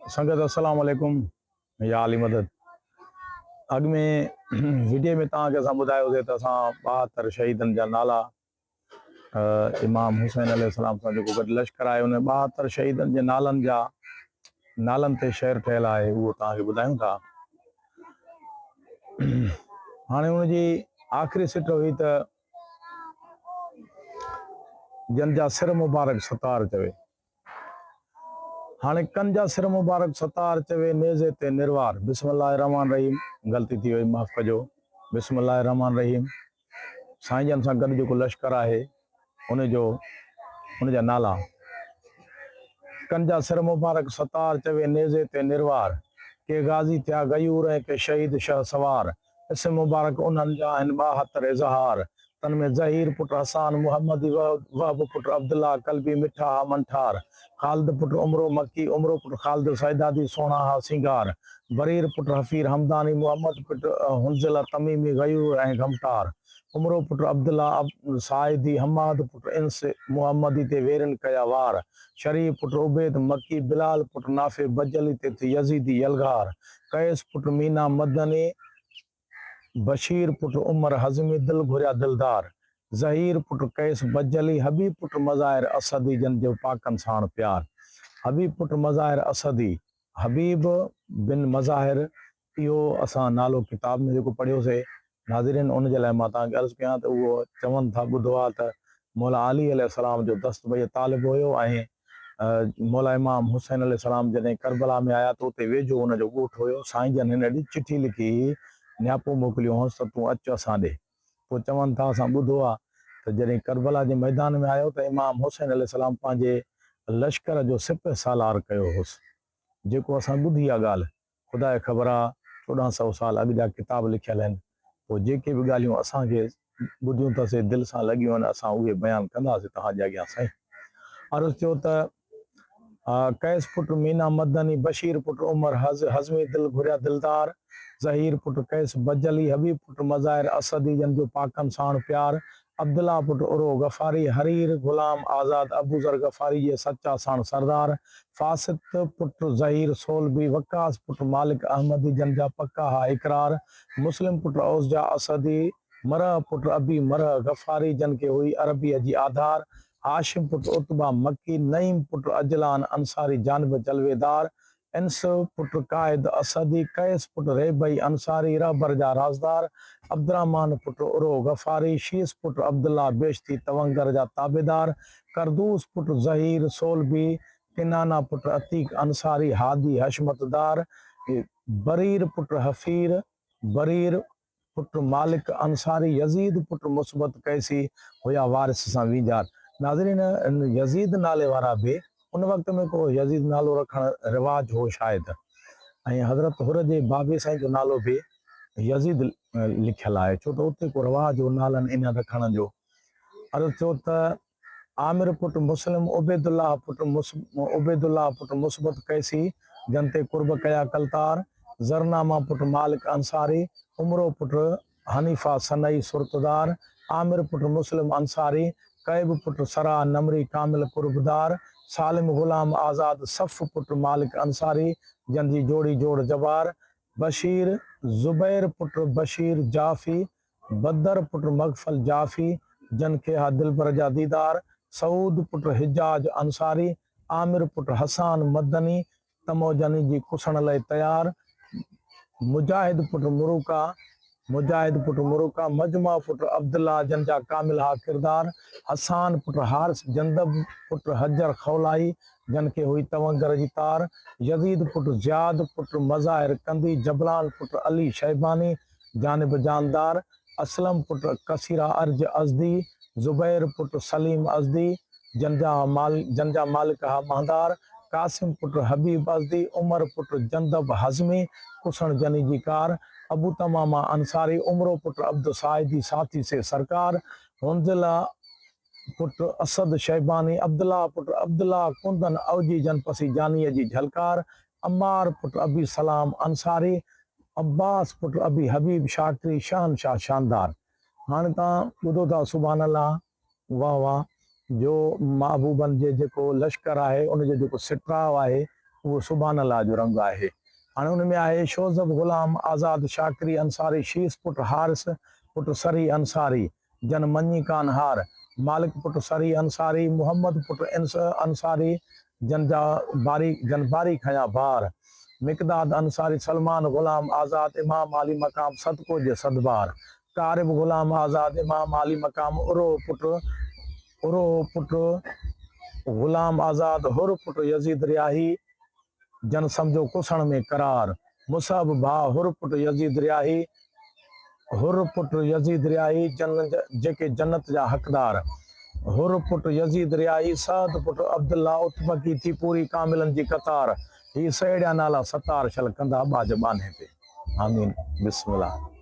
संगत अस्सलाम वालेकुम या अली मदद। अॻ में वीडियो में तव्हांखे असां ॿुधायोसीं त असां 72 शहीदनि जा नाला इमाम हुसैन अलैहिस्सलाम सां जेको गॾु लश्कर आहे उन 72 शहीदनि जे नालनि ते शेर ठहियलु आहे, उहो तव्हांखे ॿुधायूं था। हाणे हुनजी आख़िरी सिट हुई त जन जा सिर मुबारक सतार चवे। हाणे कन जा सिर मुबारक सतार चवे, नेज़े ते निर्वार। बिस्मिल्लाह रहमान रहीम, ग़लती थी वई, माफ़ कजो। बिस्मिल्लाह रहमान रहीम। साईं जन सां गॾु जेको लश्कर आहे उनजा नाला। कन जा सिर मुबारक सतार चवे, नेज़े ते निर्वार। के गाज़ी थिया गयूर ऐं के शहीद शह सवार। इस्म मुबारक उन्हनि जा आहिनि 72 इज़हार। तन में ज़हीर पुट हसान मुहम्मदी, वहब पुट अब्दुल्ला कल्बी मिठा हा मनठार। ख़ालिद पुट उमरो मक्की, उमरो पुट ख़ालिद सैदादी सोना हा सिंगार। बरीर पुट हफ़ीर हमदानी, मुहम्मद पुट हुंज़िला तमीमी गयूर ऐं घमटार। उमरो पुट अब्दुल्ला साइदी, हमाद पुट इंस मुहम्मदी ते वेरन कया वार। शरीफ पुट उबैद मक्की, बिलाल पुट नाफे बजली ते थी यजीदी यलगार। कैस पुट मीना मदनी, बशीर पुट उमर हज़मी दिल घुरिया दिलदार। ज़हीर पुट कैस बजली, हबीब पुट मज़ाहिर असदी जन जो पाकन साण प्यार। हबीब पुट मज़ाहिर असदी, हबीब बिन मज़ाहिर, इहो असां नालो किताब में जेको पढ़ियोसीं नाज़रीन, उन जे लाइ मां तव्हांखे अर्ज़ु कयां त उहो चवनि था, ॿुधो आहे त मौला अली अलैहिस्सलाम जो दस्तबई तालिब हुयो ऐं मौला इमाम हुसैन अलैहिस्सलाम जॾहिं करबला में आया त उते वेझो हुनजो ॻोठु हुयो। साईं जन हिन ॾींहुं चिठी लिखी नियापो मोकिलियो हुअसि त तूं अचु असां ॾे। पोइ चवनि था, असां ॿुधो आहे त जॾहिं करबला जे मैदान में आयो त इमाम हुसैन अलैहिस्सलाम पंहिंजे लश्कर जो सिपह सालार कयो हुउसि, जेको असां ॿुधी आहे ॻाल्हि। ख़ुदा खे ख़बर आहे 1400 साल अॻु जा किताब लिखियल आहिनि। पोइ जेके बि ॻाल्हियूं असांखे ॿुधियूं अथसीं, दिलि सां लॻियूं आहिनि, असां उहे बयानु कंदासीं तव्हांजे अॻियां। साईं अर्ज़ु कयो त कैस पुट मीना मदनी, बशीर पुट उमर हज़मी दिल घुरिया दिलदार। ज़हीर पुट कैस बजली, हबीब पुट मज़ाहिर असदी जन जो पाकन साण प्यार। अब्दुल्ला पुट उरो गफ़ारी, हरीर गुलाम आज़ाद अबूज़र गफ़ारी जे सच्चा साण सरदार। फासिद पुट ज़हीर सोलबी, वकास पुट मालिक अहमदी जन जा पक्का हा इकरार। मुस्लिम पुट औसजा असदी, मरह पुट अबी मरह गफ़ारी जन के हुई अरबीअ जी आधार। हाशिम पुट उतबा मक्की, नईम पुट अजलान अंसारी जानब जलवेदार। इंस पुट कायद असदी, कैस पुट रेबई अंसारी रहबर जा राजदार। अब्दुर्रहमान पुट उरो गफ़ारी, शीस पुट अब्दुल्ला बेश्ती तवंगर जा ताबेदार। करदूस पुट ज़हीर सोलबी, किनाना पुट अतीक अंसारी हादी हशमतदार। बरीर पुट हफ़ीर, बरीर पुट मालिक अंसारी। यजीद पुट मुस्बत कैसी हुया वारिस सां वींजार। नाज़रीन, यजीद नाले वारा बि उन वक़्त में को यजीद नालो रखणु रिवाज हो शायदि, ऐं हज़रत हुर जे बाबे साईं जो नालो बि यजीद लिखियलु आहे, छो त उते को रिवाज हो नालनि इन रखण जो। अर्ज़ु थियो त आमिर पुट मुस्लिम, उबैदुल्लाह पुट मुस्बत कैसी जन ते कुर्ब कया कलतार। ज़रनामा पुट मालिक अंसारी, उमरो पुट हनीफ़ा सनई सुरतदार। आमिर पुट मुस्लिम अंसारी, कैब पुट सरा नमरी कामिल कुर्बदार। सालिम गुलाम आज़ाद, सफ़ पुट मालिक अंसारी जन जी जोड़ी जोड़ जबार। बशीर ज़ुबैर पुट बशीर जाफ़ी, बदर पुट मगफल जाफ़ी जन के हा दिलबर जा दीदार। सऊद पुट हिजाज अंसारी, आमिर पुट हसान मदनी तमो जनी जी कुसण लाइ तयार। मुजाहिद पुट मुरुका, मजमा पुट अब्दुल्ला जन जा कामिल हा किरदार। हसान पुट हारिस जंदब पुट हजर खौलाई जन के हुई तवंगर जी तार। यजीद पुट ज़ियाद पुट मज़ाहिर कंदी, जबलान पुट अली शैबानी जानिब जानदार। असलम पुट कसीरा अर्ज अज़दी, ज़ुबैर पुट सलीम अज़दी जन जा मालिक हा महदार। कासिम पुट हबीब अज़दी, उमर पुट जंदब हज़मी कुसण जनी जी कार। अबू तमामा अंसारी, उमरो पुट अब्द साइदी साथी से सरकार। हुंज़िला पुट असद शैबानी, अब्दुल्ला पुट अब्दुल्ला कुंदन अवजी जनपसी जानीअ जी झलकार। अम्मार पुट अबी सलाम अंसारी, अब्बास पुट अबी हबीब शाकिरी शहनशाह शानदार। हाणे तव्हां ॿुधो था, सुभान अल्लाह, वाह वाह, जो महबूबनि जे जेको लश्कर आहे उनजो जेको सिटराव आहे वो सुभान अल्लाह जो रंग आहे। हाणे उन में आहे शोज़ब गुलाम आज़ाद शाकिरी अंसारी शीस पुट हारिस पुट सरी अंसारी जन मञी कान हार मालिक पुट सरी अंसारी मोहम्मद पुट अंसारी जन बारी खया भार मिकदाद अंसारी सलमान गुलाम आज़ाद इमाम आली मकाम सदको जे सदबार कारिब गुलाम आज़ाद इमाम आली मकाम उरो पुट गुलाम आज़ाद हुर पुट यजीद रियाही जन समझो कुसण में करार मुसाब भा हुर पुट यजीद रियाही हुर पुट यजीद रियाही जन जेके जन्नत जा हक़दार हुर पुट यजीद रियाही साद पुट अब्दुल्ला उत्बकी थी पूरी कामिलन जी कतार ही सहेड़ा नाला सतार शल कंदा बाज बाने पे आमीन बिस्मिल्लाह।